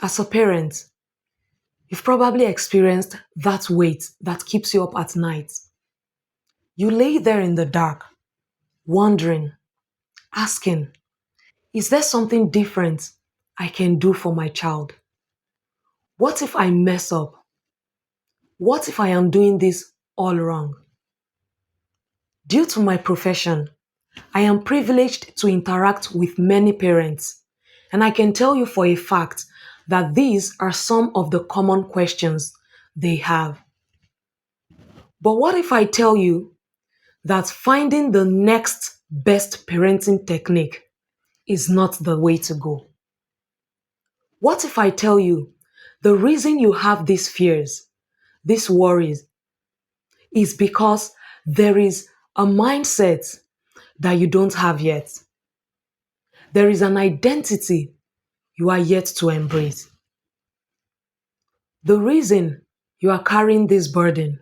As a parent, you've probably experienced that weight that keeps you up at night. You lay there in the dark, wondering, asking, is there something different I can do for my child? What if I mess up? What if I am doing this all wrong? Due to my profession, I am privileged to interact with many parents, and I can tell you for a fact that these are some of the common questions they have. But what if I tell you that finding the next best parenting technique is not the way to go? What if I tell you the reason you have these fears, these worries, is because there is a mindset that you don't have yet? There is an identity you are yet to embrace. The reason you are carrying this burden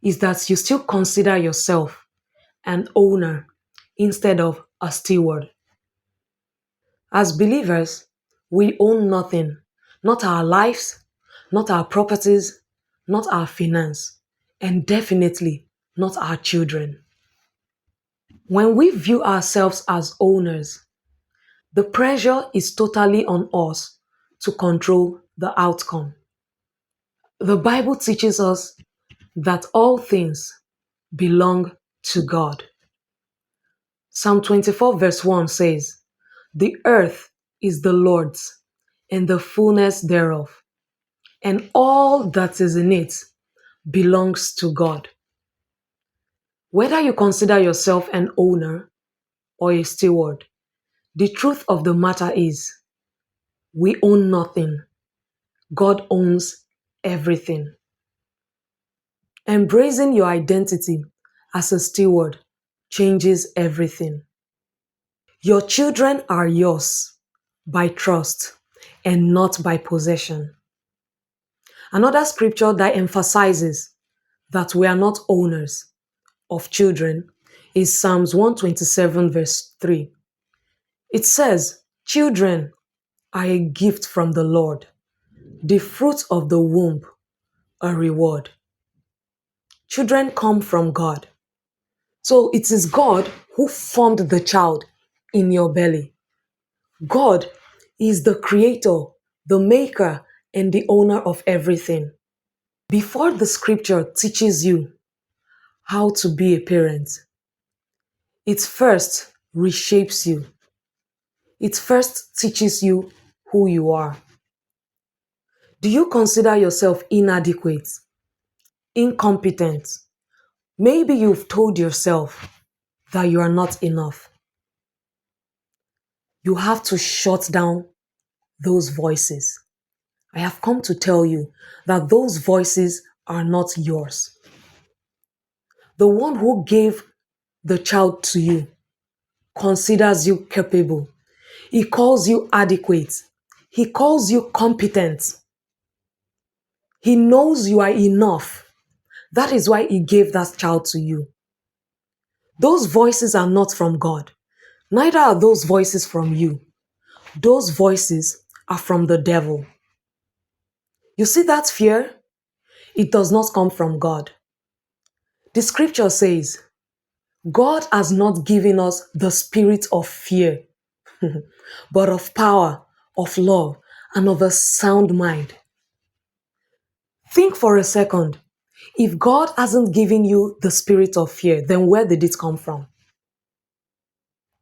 is that you still consider yourself an owner instead of a steward. As believers, we own nothing, not our lives, not our properties, not our finance, and definitely not our children. When we view ourselves as owners, the pressure is totally on us to control the outcome. The Bible teaches us that all things belong to God. Psalm 24, verse 1 says, the earth is the Lord's and the fullness thereof, and all that is in it belongs to God. Whether you consider yourself an owner or a steward, the truth of the matter is we own nothing. God owns everything. Embracing your identity as a steward changes everything. Your children are yours by trust and not by possession. Another scripture that emphasizes that we are not owners of children is Psalms 127, verse 3. It says, children are a gift from the Lord, the fruit of the womb, a reward. Children come from God. So it is God who formed the child in your belly. God is the creator, the maker, and the owner of everything. Before the scripture teaches you how to be a parent, it first reshapes you. It first teaches you who you are. Do you consider yourself inadequate, incompetent? Maybe you've told yourself that you are not enough. You have to shut down those voices. I have come to tell you that those voices are not yours. The one who gave the child to you considers you capable. He calls you adequate. He calls you competent. He knows you are enough. That is why he gave that child to you. Those voices are not from God. Neither are those voices from you. Those voices are from the devil. You see that fear? It does not come from God. The scripture says, God has not given us the spirit of fear, but of power, of love, and of a sound mind. Think for a second. If God hasn't given you the spirit of fear, then where did it come from?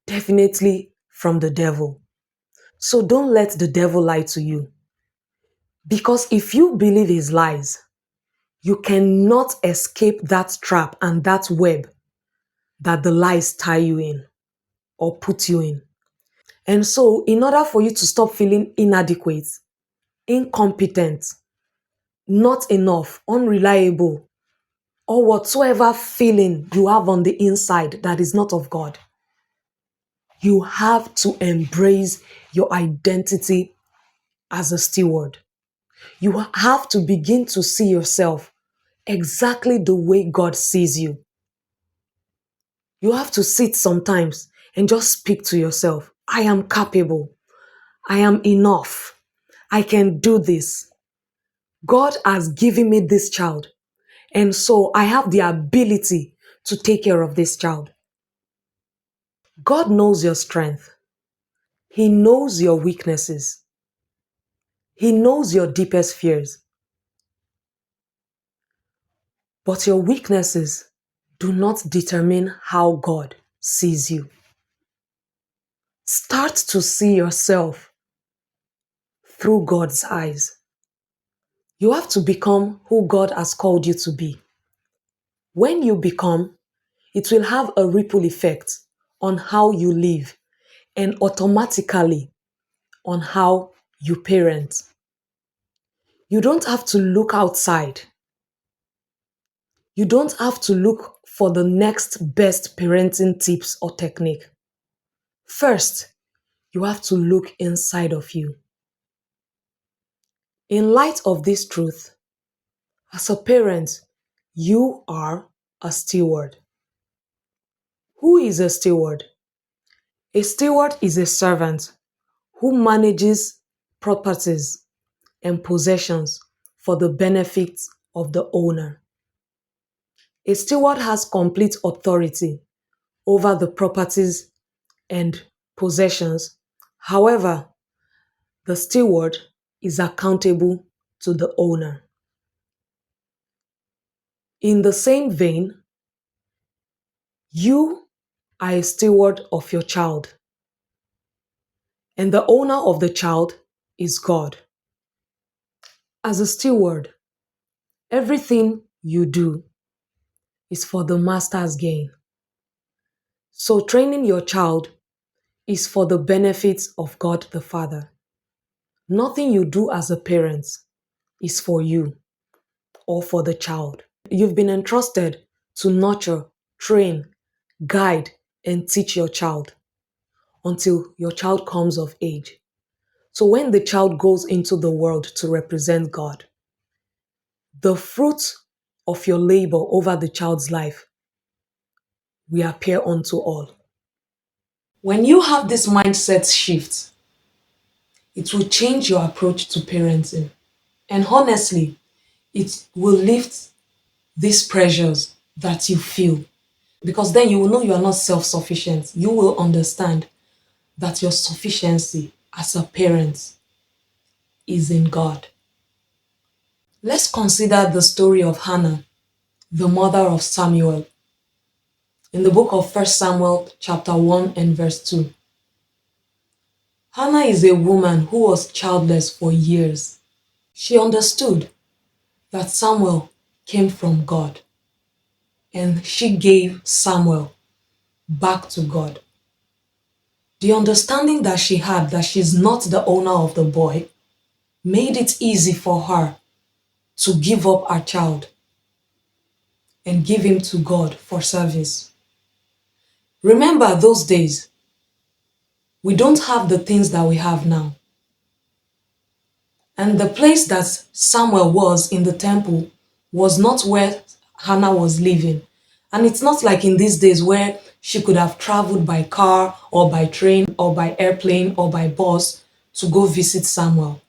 Definitely from the devil. So don't let the devil lie to you. Because if you believe his lies, you cannot escape that trap and that web that the lies tie you in or put you in. And so, in order for you to stop feeling inadequate, incompetent, not enough, unreliable, or whatsoever feeling you have on the inside that is not of God, you have to embrace your identity as a steward. You have to begin to see yourself exactly the way God sees you. You have to sit sometimes and just speak to yourself. I am capable. I am enough. I can do this. God has given me this child. And so I have the ability to take care of this child. God knows your strength. He knows your weaknesses. He knows your deepest fears. But your weaknesses do not determine how God sees you. Start to see yourself through God's eyes. You have to become who God has called you to be. When you become, it will have a ripple effect on how you live and automatically on how you parent. You don't have to look outside. You don't have to look for the next best parenting tips or technique. First, you have to look inside of you. In light of this truth, as a parent, you are a steward. Who is a steward? A steward is a servant who manages properties and possessions for the benefit of the owner. A steward has complete authority over the properties and possessions. However, the steward is accountable to the owner. In the same vein, you are a steward of your child, and the owner of the child is God. As a steward, everything you do is for the master's gain. So training your child is for the benefit of God the Father. Nothing you do as a parent is for you or for the child. You've been entrusted to nurture, train, guide, and teach your child until your child comes of age. So when the child goes into the world to represent God, the fruit of your labor over the child's life will appear unto all. When you have this mindset shift, it will change your approach to parenting. And honestly, it will lift these pressures that you feel. Because then you will know you are not self sufficient. You will understand that your sufficiency as a parent is in God. Let's consider the story of Hannah, the mother of Samuel, in the book of 1 Samuel, chapter 1 and verse 2. Hannah is a woman who was childless for years. She understood that Samuel came from God, and she gave Samuel back to God. The understanding that she had that she's not the owner of the boy made it easy for her to give up her child and give him to God for service. Remember those days, we don't have the things that we have now. And the place that Samuel was in the temple was not where Hannah was living. And it's not like in these days where she could have traveled by car or by train or by airplane or by bus to go visit Samuel.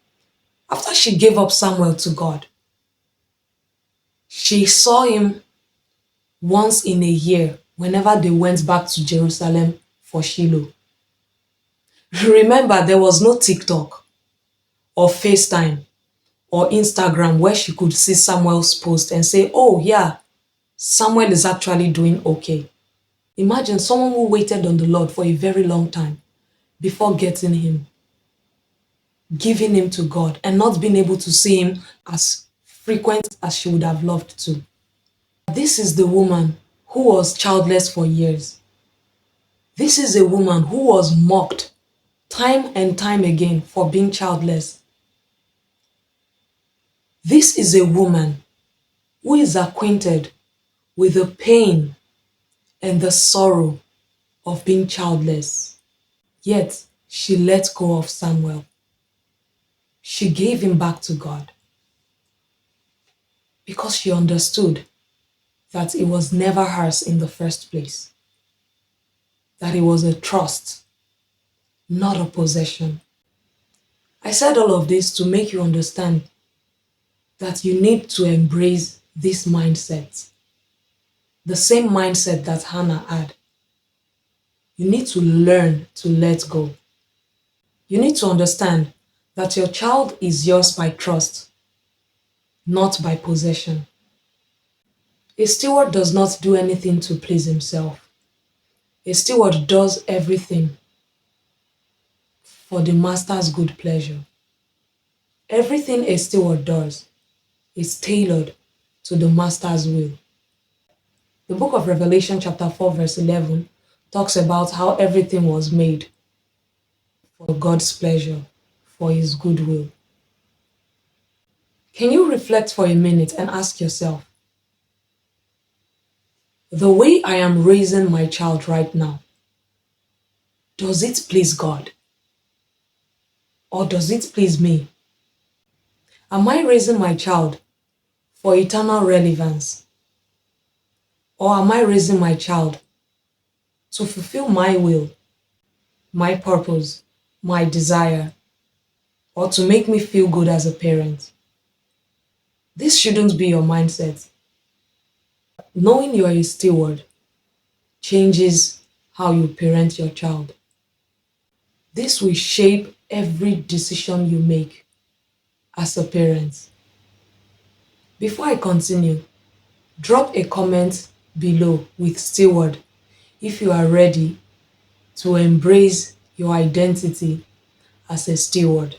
After she gave up Samuel to God, she saw him once in a year whenever they went back to Jerusalem for Shiloh. Remember, there was no TikTok or FaceTime or Instagram where she could see Samuel's post and say, oh yeah, Samuel is actually doing okay. Imagine someone who waited on the Lord for a very long time before getting him, giving him to God, and not being able to see him as frequent as she would have loved to. This is the woman who was childless for years. This is a woman who was mocked time and time again for being childless. This is a woman who is acquainted with the pain and the sorrow of being childless. Yet, she let go of Samuel. She gave him back to God because she understood that it was never hers in the first place, that it was a trust, not a possession. I said all of this to make you understand that you need to embrace this mindset, the same mindset that Hannah had. You need to learn to let go. You need to understand that your child is yours by trust, not by possession. A steward does not do anything to please himself. A steward does everything for the master's good pleasure. Everything a steward does is tailored to the master's will. The book of Revelation, chapter 4, verse 11, talks about how everything was made for God's pleasure, for his goodwill. Can you reflect for a minute and ask yourself, the way I am raising my child right now, does it please God? Or does it please me? Am I raising my child for eternal relevance? Or am I raising my child to fulfill my will, my purpose, my desire, or to make me feel good as a parent? This shouldn't be your mindset. Knowing you're a steward changes how you parent your child. This will shape every decision you make as a parent. Before I continue, drop a comment below with steward if you are ready to embrace your identity as a steward.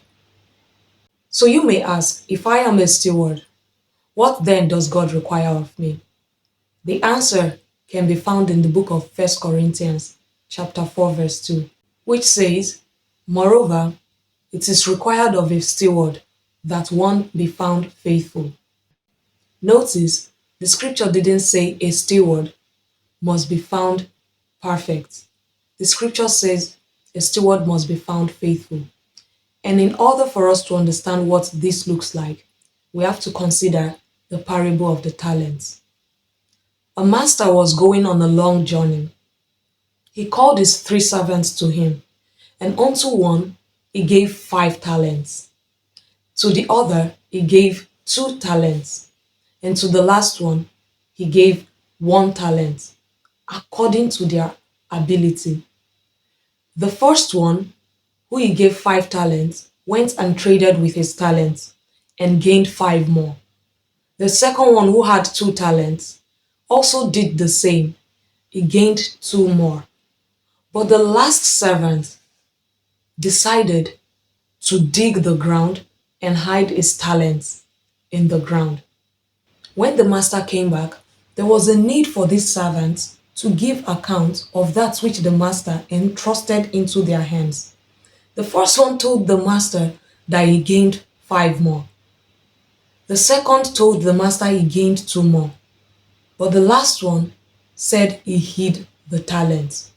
So you may ask, if I am a steward, what then does God require of me? The answer can be found in the book of 1 Corinthians chapter 4 verse 2, which says, "Moreover, it is required of a steward that one be found faithful." Notice, the scripture didn't say a steward must be found perfect. The scripture says a steward must be found faithful. And in order for us to understand what this looks like, we have to consider the parable of the talents. A master was going on a long journey. He called his 3 servants to him, and unto one he gave 5 talents. To the other he gave 2 talents, and to the last one he gave 1 talent, according to their ability. The first one, who he gave 5 talents, went and traded with his talents and gained 5 more. The second one, who had 2 talents, also did the same. He gained 2 more. But the last servant decided to dig the ground and hide his talents in the ground. When the master came back, there was a need for these servants to give account of that which the master entrusted into their hands. The first one told the master that he gained 5 more. The second told the master he gained 2 more. But the last one said he hid the talents.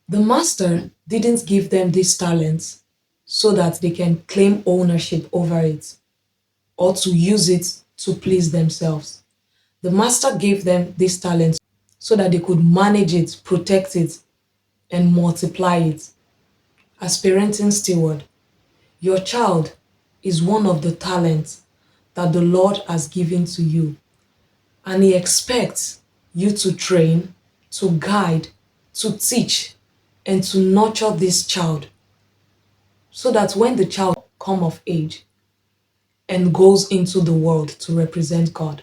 The master didn't give them these talents so that they can claim ownership over it or to use it to please themselves. The master gave them these talents so that they could manage it, protect it, and multiply it. As parenting steward, your child is one of the talents that the Lord has given to you, and He expects you to train, to guide, to teach, and to nurture this child so that when the child come of age and goes into the world to represent God,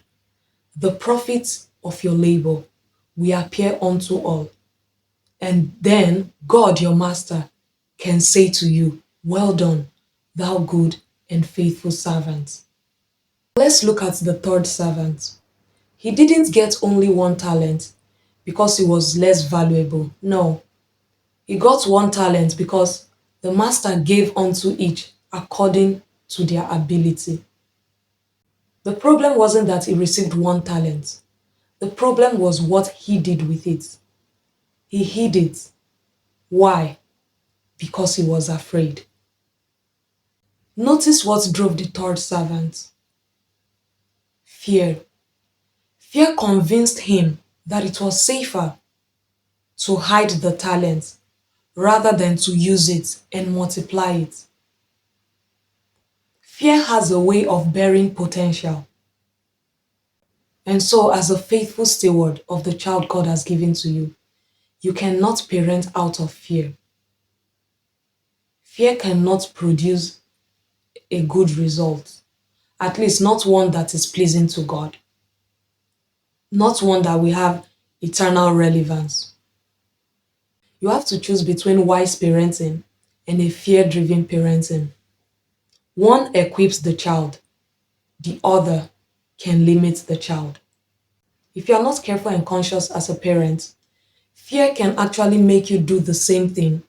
the profits of your labor will appear unto all. And then God, your master, can say to you, "Well done, thou good and faithful servant." Let's look at the third servant. He didn't get only 1 talent because he was less valuable. No, he got 1 talent because the master gave unto each according to their ability. The problem wasn't that he received 1 talent. The problem was what he did with it. He hid it. Why? Because he was afraid. Notice what drove the third servant. Fear. Fear convinced him that it was safer to hide the talent rather than to use it and multiply it. Fear has a way of bearing potential. And so, as a faithful steward of the child God has given to you, you cannot parent out of fear. Fear cannot produce a good result, at least not one that is pleasing to God, not one that will have eternal relevance. You have to choose between wise parenting and a fear-driven parenting. One equips the child, the other can limit the child. If you are not careful and conscious as a parent, fear can actually make you do the same thing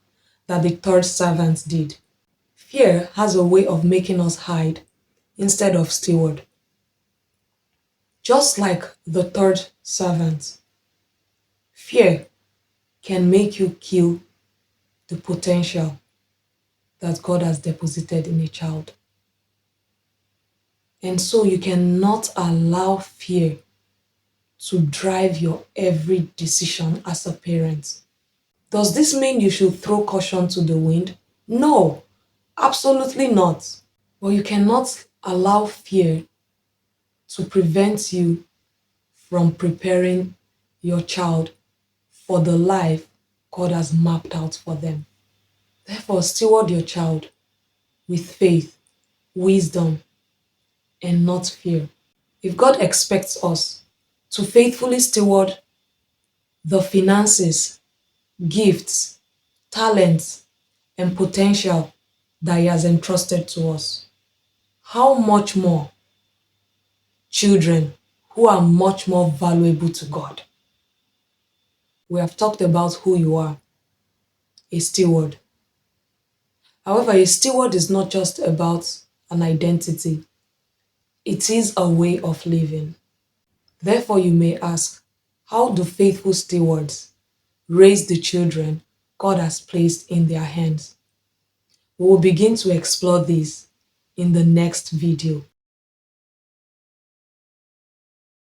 that the third servant did. Fear has a way of making us hide instead of steward. Just like the third servant, fear can make you kill the potential that God has deposited in a child. And so you cannot allow fear to drive your every decision as a parent. Does this mean you should throw caution to the wind? No, absolutely not. But you cannot allow fear to prevent you from preparing your child for the life God has mapped out for them. Therefore, steward your child with faith, wisdom, and not fear. If God expects us to faithfully steward the finances, gifts, talents, and potential that He has entrusted to us, how much more children who are much more valuable to God? We have talked about who you are, a steward. However, a steward is not just about an identity, it is a way of living. Therefore, you may ask, how do faithful stewards raise the children God has placed in their hands? We will begin to explore this in the next video.